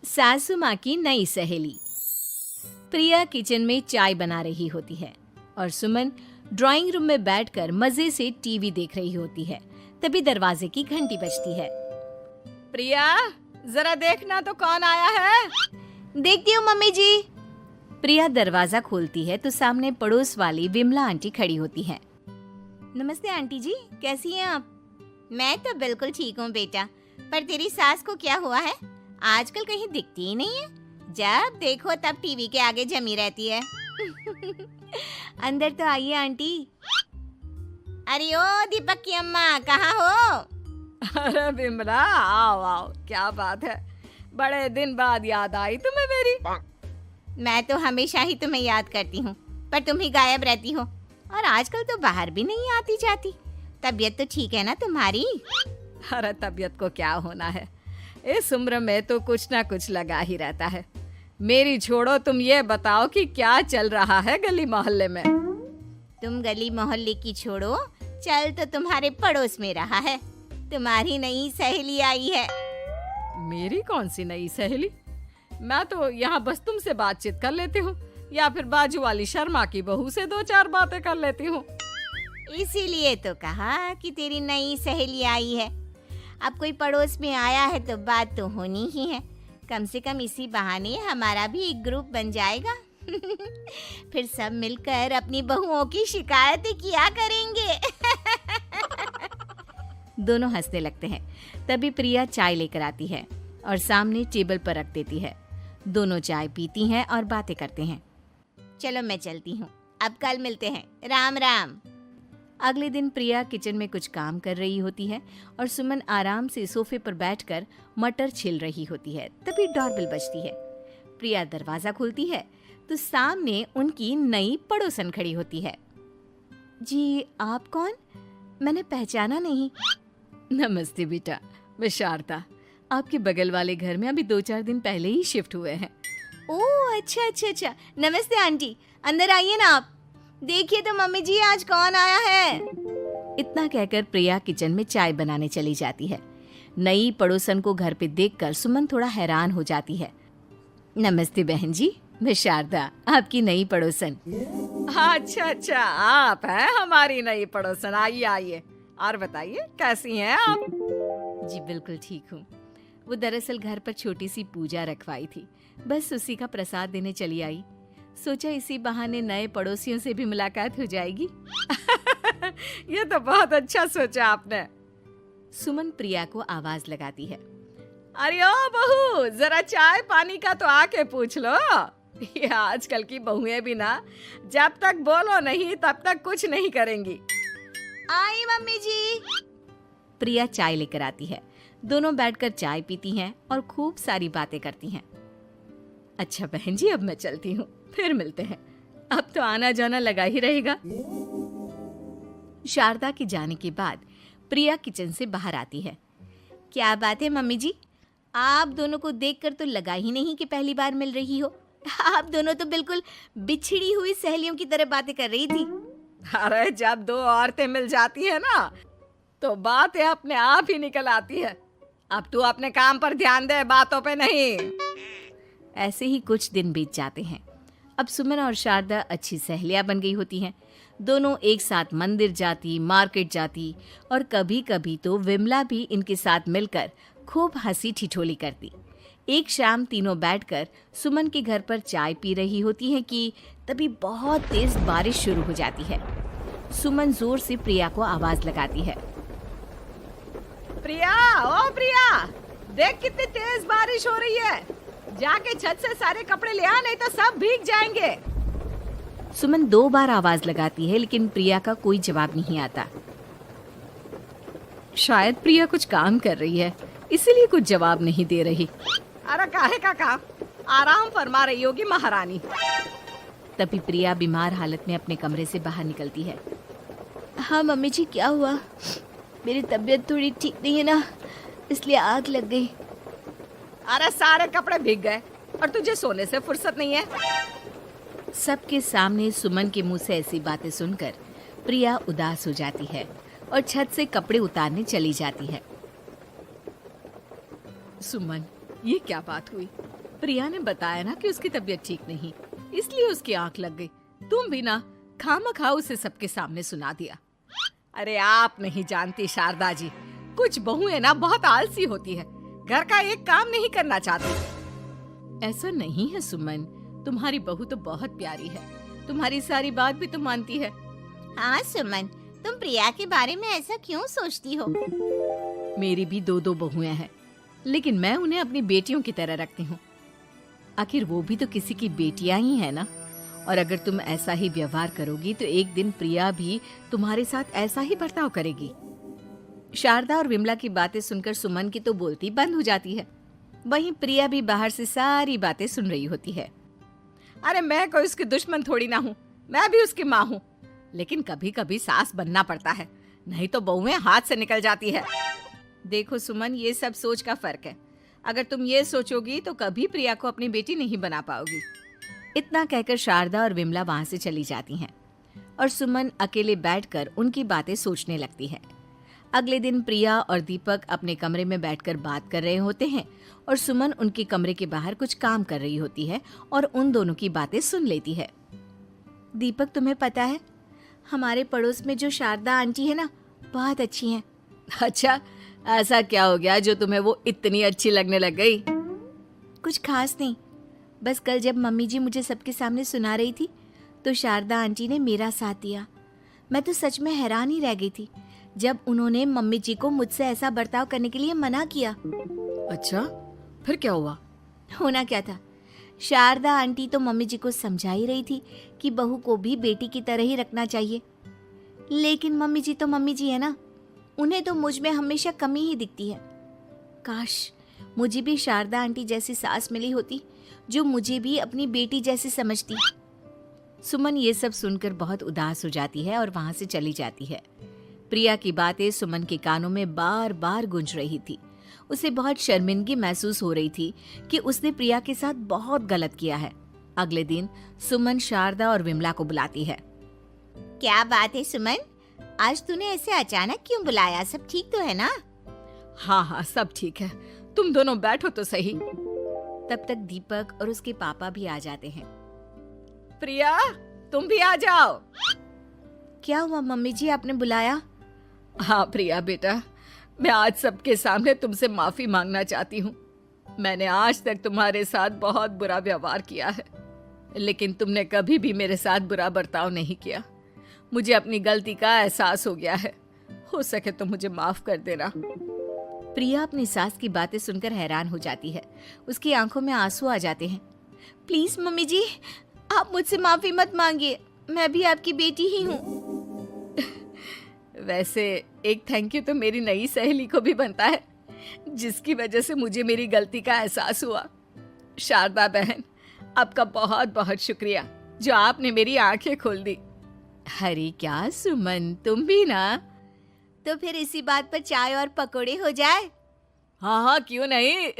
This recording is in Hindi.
सासू माँ की नई सहेली। प्रिया किचन में चाय बना रही होती है और सुमन ड्राइंग रूम में बैठकर मजे से टीवी देख रही होती है। तभी दरवाजे की घंटी बजती है। प्रिया, जरा देखना तो कौन आया है। देखती हूँ मम्मी जी। प्रिया दरवाजा खोलती है तो सामने पड़ोस वाली विमला आंटी खड़ी होती है। नमस्ते आंटी जी, कैसी हैं आप? मैं तो बिल्कुल ठीक हूँ बेटा, पर तेरी सास को क्या हुआ है? आजकल कहीं दिखती ही नहीं है। जब देखो तब टीवी के आगे जमी रहती है। अंदर तो आइए आंटी। अरे ओ दीपक की अम्मा, कहाँ हो? अरे बिमला, आओ आओ, क्या बात है, बड़े दिन बाद याद आई तुम्हें मेरी। मैं तो हमेशा ही तुम्हें याद करती हूँ, पर तुम ही गायब रहती हो और आजकल तो बाहर भी नहीं आती जाती। तबीयत तो ठीक है ना तुम्हारी? अरे तबीयत को क्या होना है, इस उम्र में तो कुछ ना कुछ लगा ही रहता है। मेरी छोड़ो, तुम ये बताओ कि क्या चल रहा है गली मोहल्ले में। तुम गली मोहल्ले की छोड़ो, चल तो तुम्हारे पड़ोस में रहा है। तुम्हारी नई सहेली आई है। मेरी कौन सी नई सहेली? मैं तो यहाँ बस तुमसे बातचीत कर लेती हूँ या फिर बाजू वाली शर्मा की बहू से दो चार बातें कर लेती हूँ। इसीलिए तो कहा कि तेरी नई सहेली आई है। अब कोई पड़ोस में आया है तो बात तो होनी ही है। कम से कम इसी बहाने हमारा भी एक ग्रुप बन जाएगा। फिर सब मिलकर अपनी बहुओं की शिकायतें किया करेंगे। दोनों हंसने लगते हैं। तभी प्रिया चाय लेकर आती है और सामने टेबल पर रख देती है। दोनों चाय पीती हैं और बातें करते हैं। चलो मैं चलती हूँ, अब कल मिलते हैं। राम राम। अगले दिन प्रिया किचन में कुछ काम कर रही होती है और सुमन आराम से सोफे पर बैठकर मटर छिल रही होती है। तभी डोरबेल बजती है। प्रिया दरवाजा खोलती है तो सामने उनकी नई पड़ोसन खड़ी होती है। जी, आप कौन? मैंने पहचाना नहीं। नमस्ते बेटा, मैं शारदा, आपके बगल वाले घर में अभी 2-4 दिन पहले ही शिफ्ट हुए हैं। ओह अच्छा अच्छा अच्छा, नमस्ते आंटी, अंदर आइए ना आप। देखिए तो मम्मी जी, आज कौन आया है। इतना कहकर प्रिया किचन में चाय बनाने चली जाती है। नई पड़ोसन को घर पे देखकर सुमन थोड़ा हैरान हो जाती है। नमस्ते बहन जी, मैं शारदा, आपकी नई पड़ोसन। अच्छा अच्छा, आप हैं हमारी नई पड़ोसन। आइए आइए, और बताइए कैसी हैं आप? जी बिल्कुल ठीक हूँ। वो दरअसल घर पर छोटी सी पूजा रखवाई थी, बस उसी का प्रसाद देने चली आई। सोचा इसी बहाने नए पड़ोसियों से भी मुलाकात हो जाएगी। ये तो बहुत अच्छा सोचा आपने। सुमन प्रिया को आवाज लगाती है। अरे ओ बहू, जरा चाय पानी का तो आके पूछ लो। ये आजकल की बहुएं भी ना, जब तक बोलो नहीं तब तक कुछ नहीं करेंगी। आई मम्मी जी। प्रिया चाय लेकर आती है। दोनों बैठकर चाय पीती हैं और खूब सारी बातें करती हैं। अच्छा बहन जी, अब मैं चलती हूँ, फिर मिलते हैं। अब तो आना जाना लगा ही रहेगा। शारदा के जाने के बाद प्रिया किचन से बाहर आती है। क्या बात है मम्मी जी, आप दोनों को देखकर तो लगा ही नहीं कि पहली बार मिल रही हो। आप दोनों तो बिल्कुल बिछड़ी हुई सहेलियों की तरह बातें कर रही थी। अरे जब दो औरतें मिल जाती है ना, तो बातें अपने आप ही निकल आती है। अब तू अपने काम पर ध्यान दे, बातों पे नहीं। ऐसे ही कुछ दिन बीत जाते हैं। अब सुमन और शारदा अच्छी सहेलियां बन गई होती हैं। दोनों एक साथ मंदिर जाती, मार्केट जाती और कभी कभी तो विमला भी इनके साथ मिलकर खूब हंसी ठिठोली करती। एक शाम तीनों बैठकर सुमन के घर पर चाय पी रही होती हैं कि तभी बहुत तेज बारिश शुरू हो जाती है। सुमन जोर से प्रिया को आवाज लगाती है। प्रिया, ओ प्रिया, देख कितनी तेज बारिश हो रही है। जाके छत से सारे कपड़े ले आ, नहीं तो सब भीग जाएंगे। सुमन 2 बार आवाज लगाती है लेकिन प्रिया का कोई जवाब नहीं आता। शायद प्रिया कुछ काम कर रही है, इसीलिए कुछ जवाब नहीं दे रही। अरे काहे का काम, आराम फरमा रही होगी महारानी। तभी प्रिया बीमार हालत में अपने कमरे से बाहर निकलती है। हाँ मम्मी जी, क्या हुआ? मेरी तबीयत थोड़ी ठीक नहीं है ना, इसलिए आग लग गई। अरे सारे कपड़े भीग गए और तुझे सोने से फुर्सत नहीं है। सबके सामने सुमन के मुंह से ऐसी बातें सुनकर प्रिया उदास हो जाती है और छत से कपड़े उतारने चली जाती है। सुमन, ये क्या बात हुई? प्रिया ने बताया ना कि उसकी तबीयत ठीक नहीं, इसलिए उसकी आंख लग गई। तुम भी ना खामखा उसे सबके सामने सुना दिया। अरे आप नहीं जानती शारदा जी, कुछ बहुएं ना बहुत आलसी होती है, घर का एक काम नहीं करना चाहती। ऐसा नहीं है सुमन, तुम्हारी बहू तो बहुत प्यारी है, तुम्हारी सारी बात भी तो मानती है। हाँ सुमन, तुम प्रिया के बारे में ऐसा क्यों सोचती हो? मेरी भी दो बहुएं हैं, लेकिन मैं उन्हें अपनी बेटियों की तरह रखती हूँ। आखिर वो भी तो किसी की बेटियां ही है ना। और अगर तुम ऐसा ही व्यवहार करोगी तो एक दिन प्रिया भी तुम्हारे साथ ऐसा ही बर्ताव करेगी। शारदा और विमला की बातें सुनकर सुमन की तो बोलती बंद हो जाती है। वहीं प्रिया भी बाहर से सारी बातें सुन रही होती है। अरे मैं कोई उसकी दुश्मन थोड़ी ना हूँ, मैं भी उसकी माँ हूँ, लेकिन कभी कभी सास बनना पड़ता है, नहीं तो बहुएं हाथ से निकल जाती है। देखो सुमन, ये सब सोच का फर्क है। अगर तुम ये सोचोगी तो कभी प्रिया को अपनी बेटी नहीं बना पाओगी। इतना कहकर शारदा और विमला वहां से चली जाती हैं और सुमन अकेले बैठकर उनकी बातें सोचने लगती है। अगले दिन प्रिया और दीपक अपने कमरे में बैठकर बात कर रहे होते हैं और सुमन उनके कमरे के बाहर कुछ काम कर रही होती है और उन दोनों की बातें सुन लेती है। दीपक, तुम्हें पता है हमारे पड़ोस में जो शारदा आंटी है ना, बहुत अच्छी हैं। अच्छा, ऐसा क्या हो गया जो तुम्हें वो इतनी अच्छी लगने लग गई? कुछ खास नहीं, बस कल जब मम्मी जी मुझे सबके सामने सुना रही थी तो शारदा आंटी ने मेरा साथ दिया। मैं तो सच में हैरान ही रह गई थी जब उन्होंने मम्मी जी को मुझसे ऐसा बर्ताव करने के लिए मना किया। अच्छा, फिर क्या हुआ? होना क्या था, शारदा आंटी तो मम्मी जी को समझा ही रही थी कि बहू को भी बेटी की तरह ही रखना चाहिए, लेकिन मम्मी जी तो मम्मी जी है ना, उन्हें तो मुझ में हमेशा कमी ही दिखती है। काश मुझे भी शारदा आंटी जैसी सास मिली होती जो मुझे भी अपनी बेटी जैसी समझती। सुमन ये सब सुनकर बहुत उदास हो जाती है और वहां से चली जाती है। प्रिया की बातें सुमन के कानों में बार बार गूंज रही थी। उसे बहुत शर्मिंदगी महसूस हो रही थी कि उसने प्रिया के साथ बहुत गलत किया है। अगले दिन सुमन शारदा और विमला को बुलाती है। क्या बात है सुमन, आज तूने ऐसे अचानक क्यों बुलाया? सब ठीक तो है ना? हाँ, सब ठीक है, तुम दोनों बैठो तो सही। तब तक दीपक और उसके पापा भी आ जाते हैं। प्रिया, तुम भी आ जाओ। क्या हुआ मम्मी जी, आपने बुलाया? हाँ प्रिया बेटा, मैं आज सबके सामने तुमसे माफी मांगना चाहती हूँ। मैंने आज तक तुम्हारे साथ बहुत बुरा व्यवहार किया है, लेकिन तुमने कभी भी मेरे साथ बुरा बर्ताव नहीं किया। मुझे अपनी गलती का एहसास हो गया है, हो सके तो मुझे माफ कर देना। प्रिया अपनी सास की बातें सुनकर हैरान हो जाती है। उसकी आंखों में आंसू आ जाते हैं। प्लीज मम्मी जी, आप मुझसे माफी मत मांगिए, मैं भी आपकी बेटी ही हूँ। वैसे एक थैंक यू तो मेरी नई सहेली को भी बनता है, जिसकी वजह से मुझे मेरी गलती का एहसास हुआ। शारदा बहन, आपका बहुत बहुत शुक्रिया जो आपने मेरी आंखें खोल दी। अरे क्या सुमन, तुम भी ना। तो फिर इसी बात पर चाय और पकोड़े हो जाए? हाँ, क्यों नहीं।